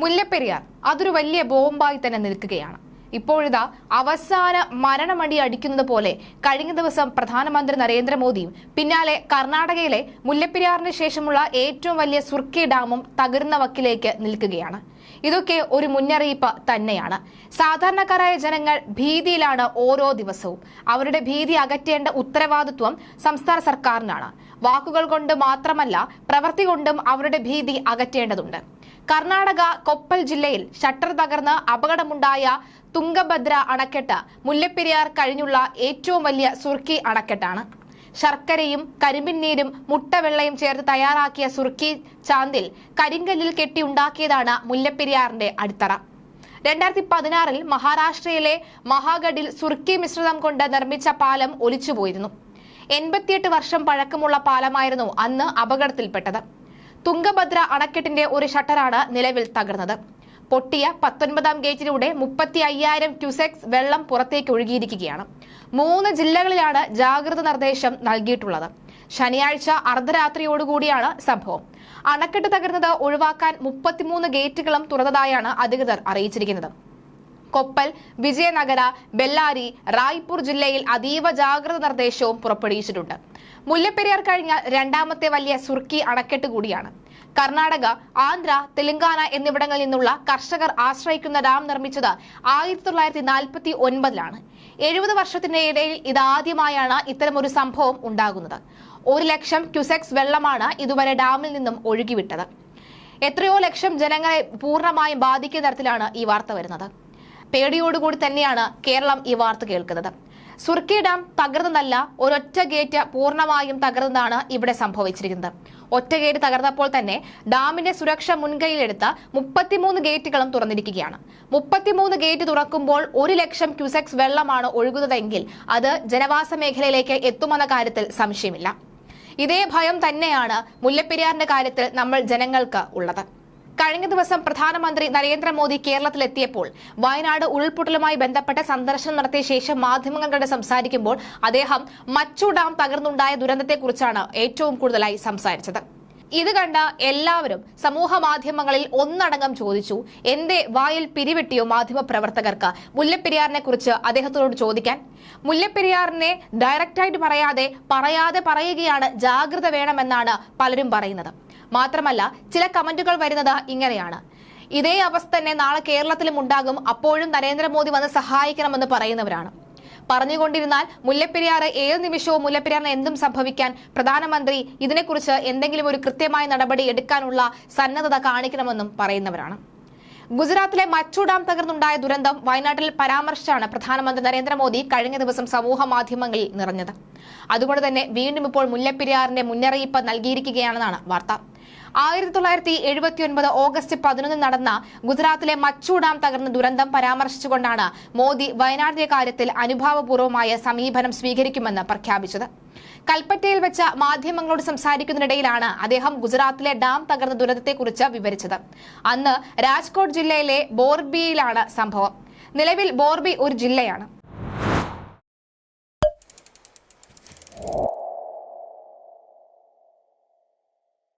മുല്ലപ്പെരിയാർ അതൊരു വലിയ ബോംബായി തന്നെ നിൽക്കുകയാണ്. ഇപ്പോഴിതാ അവസാന മരണമടി അടിക്കുന്നത് പോലെ കഴിഞ്ഞ ദിവസം പ്രധാനമന്ത്രി നരേന്ദ്രമോദിയും പിന്നാലെ കർണാടകയിലെ മുല്ലപ്പെരിയാറിന് ശേഷമുള്ള ഏറ്റവും വലിയ സുർക്കി ഡാമും തകരുന്ന വക്കിലേക്ക് നിൽക്കുകയാണ്. ഇതൊക്കെ ഒരു മുന്നറിയിപ്പ് തന്നെയാണ്. സാധാരണക്കാരായ ജനങ്ങൾ ഭീതിയിലാണ് ഓരോ ദിവസവും. അവരുടെ ഭീതി അകറ്റേണ്ട ഉത്തരവാദിത്വം സംസ്ഥാന സർക്കാരിനാണ്. വാക്കുകൾ കൊണ്ട് മാത്രമല്ല പ്രവൃത്തി കൊണ്ടും അവരുടെ ഭീതി അകറ്റേണ്ടതുണ്ട്. കർണാടക കൊപ്പൽ ജില്ലയിൽ ഷട്ടർ തകർന്ന് അപകടമുണ്ടായ തുംഗഭദ്ര അണക്കെട്ട് മുല്ലപ്പെരിയാർ കഴിഞ്ഞുള്ള ഏറ്റവും വലിയ സുർക്കി അണക്കെട്ടാണ്. ശർക്കരയും കരിമ്പിൻ മുട്ടവെള്ളയും ചേർത്ത് തയ്യാറാക്കിയ സുർക്കി ചാന്തിൽ കരിങ്കല്ലിൽ കെട്ടി ഉണ്ടാക്കിയതാണ് മുല്ലപ്പെരിയാറിന്റെ അടിത്തറ. 2016 മഹാരാഷ്ട്രയിലെ മഹാഗഡിൽ സുർക്കി മിശ്രിതം കൊണ്ട് നിർമ്മിച്ച പാലം ഒലിച്ചുപോയിരുന്നു. 88 വർഷം പഴക്കമുള്ള പാലമായിരുന്നു അന്ന് അപകടത്തിൽപ്പെട്ടത്. തുംഗഭദ്ര അണക്കെട്ടിന്റെ ഒരു ഷട്ടറാണ് നിലവിൽ തകർന്നത്. പൊട്ടിയ 19ാം ഗേറ്റിലൂടെ 35,000 ക്യൂസെക്സ് വെള്ളം പുറത്തേക്ക് ഒഴുകിയിരിക്കുകയാണ്. 3 ജില്ലകളിലാണ് ജാഗ്രത നിർദ്ദേശം നൽകിയിട്ടുള്ളത്. ശനിയാഴ്ച അർദ്ധരാത്രിയോടുകൂടിയാണ് സംഭവം. അണക്കെട്ട് തകർന്നത് ഒഴിവാക്കാൻ 33 ഗേറ്റുകളും തുറന്നതായാണ് അധികൃതർ അറിയിച്ചിരിക്കുന്നത്. കൊപ്പൽ, വിജയനഗര, ബെല്ലാരി, റായ്പൂർ ജില്ലയിൽ അതീവ ജാഗ്രത നിർദ്ദേശവും പുറപ്പെടുവിച്ചിട്ടുണ്ട്. മുല്ലപ്പെരിയാർ കഴിഞ്ഞാൽ രണ്ടാമത്തെ വലിയ സുർക്കി അണക്കെട്ട് കൂടിയാണ്. കർണാടക, ആന്ധ്ര, തെലങ്കാന എന്നിവിടങ്ങളിൽ നിന്നുള്ള കർഷകർ ആശ്രയിക്കുന്ന ഡാം നിർമ്മിച്ചത് 1949-ലാണ്. 70 വർഷത്തിന്റെ ഇടയിൽ ഇതാദ്യമായാണ് ഇത്തരമൊരു സംഭവം ഉണ്ടാകുന്നത്. 1 ലക്ഷം ക്യൂസെക്സ് വെള്ളമാണ് ഇതുവരെ ഡാമിൽ നിന്നും ഒഴുകിവിട്ടത്. എത്രയോ ലക്ഷം ജനങ്ങളെ പൂർണ്ണമായും ബാധിക്കുന്ന തരത്തിലാണ് ഈ വാർത്ത വരുന്നത്. പേടിയോടുകൂടി തന്നെയാണ് കേരളം ഈ വാർത്ത കേൾക്കുന്നത്. സുർക്കി ഡാം തകർന്നതല്ല, ഒരൊറ്റ ഗേറ്റ് പൂർണ്ണമായും തകർന്നതാണ് ഇവിടെ സംഭവിച്ചിരിക്കുന്നത്. ഒറ്റ ഗേറ്റ് തകർന്നപ്പോൾ തന്നെ ഡാമിന്റെ സുരക്ഷ മുൻകൈയിലെടുത്ത് 33 ഗേറ്റുകളും തുറന്നിരിക്കുകയാണ്. 33 ഗേറ്റ് തുറക്കുമ്പോൾ 1 ലക്ഷം ക്യൂസെക്സ് വെള്ളമാണ് ഒഴുകുന്നതെങ്കിൽ അത് ജനവാസ മേഖലയിലേക്ക് എത്തുമെന്ന കാര്യത്തിൽ സംശയമില്ല. ഇതേ ഭയം തന്നെയാണ് മുല്ലപ്പെരിയാറിന്റെ കാര്യത്തിൽ നമ്മൾ ജനങ്ങൾക്ക് ഉള്ളത്. കഴിഞ്ഞ ദിവസം പ്രധാനമന്ത്രി നരേന്ദ്രമോദി കേരളത്തിലെത്തിയപ്പോൾ വയനാട് ഉരുൾപൊട്ടലുമായി ബന്ധപ്പെട്ട സന്ദർശനം നടത്തിയ ശേഷം മാധ്യമങ്ങളോട് സംസാരിക്കുമ്പോൾ അദ്ദേഹം മച്ചു ഡാം തകർന്നുണ്ടായ ദുരന്തത്തെക്കുറിച്ചാണ് ഏറ്റവും കൂടുതലായി സംസാരിച്ചത്. ഇത് കണ്ട എല്ലാവരും സമൂഹ മാധ്യമങ്ങളിൽ ഒന്നടങ്കം ചോദിച്ചു, എന്തേ വായിൽ പിരിവെട്ടിയോ മാധ്യമപ്രവർത്തകർക്ക് മുല്ലപ്പെരിയാറിനെ കുറിച്ച് അദ്ദേഹത്തോട് ചോദിക്കാൻ? മുല്ലപ്പെരിയാറിനെ ഡയറക്റ്റായിട്ട് പറയാതെ പറയുകയാണ്, ജാഗ്രത വേണമെന്നാണ് പലരും പറയുന്നത്. മാത്രമല്ല ചില കമന്റുകൾ വരുന്നത് ഇങ്ങനെയാണ്: ഇതേ അവസ്ഥ തന്നെ നാളെ കേരളത്തിലും ഉണ്ടാകും, അപ്പോഴും നരേന്ദ്രമോദി വന്ന് സഹായിക്കണമെന്ന് പറയുന്നവരാണ്. പറഞ്ഞുകൊണ്ടിരുന്നാൽ മുല്ലപ്പെരിയാർ ഏത് നിമിഷവും മുല്ലപ്പെരിയാറിന് എന്തും സംഭവിക്കാൻ പ്രധാനമന്ത്രി ഇതിനെക്കുറിച്ച് എന്തെങ്കിലും ഒരു കൃത്യമായ നടപടി എടുക്കാനുള്ള സന്നദ്ധത കാണിക്കണമെന്നും പറയുന്നവരാണ്. ഗുജറാത്തിലെ മച്ചു ഡാം തകർന്നുണ്ടായ ദുരന്തം വയനാട്ടിൽ പരാമർശിച്ചാണ് പ്രധാനമന്ത്രി നരേന്ദ്രമോദി കഴിഞ്ഞ ദിവസം സമൂഹ മാധ്യമങ്ങളിൽ നിറഞ്ഞത്. അതുകൊണ്ട് തന്നെ വീണ്ടും ഇപ്പോൾ മുല്ലപ്പെരിയാറിന്റെ മുന്നറിയിപ്പ് നൽകിയിരിക്കുകയാണെന്നാണ് വാർത്ത. 1979 ഓഗസ്റ്റ് 11 നടന്ന ഗുജറാത്തിലെ മച്ചു ഡാം തകർന്ന ദുരന്തം പരാമർശിച്ചുകൊണ്ടാണ് മോദി വയനാടിന്റെ കാര്യത്തിൽ അനുഭാവപൂർവ്വമായ സമീപനം സ്വീകരിക്കുമെന്ന് പ്രഖ്യാപിച്ചത്. കൽപ്പറ്റയിൽ വെച്ച മാധ്യമങ്ങളോട് സംസാരിക്കുന്നതിനിടയിലാണ് അദ്ദേഹം ഗുജറാത്തിലെ ഡാം തകർന്ന ദുരന്തത്തെക്കുറിച്ച് വിവരിച്ചത്. അന്ന് രാജ്കോട്ട് ജില്ലയിലെ ബോർബിയിലാണ് സംഭവം. നിലവിൽ ബോർബി ഒരു ജില്ലയാണ്.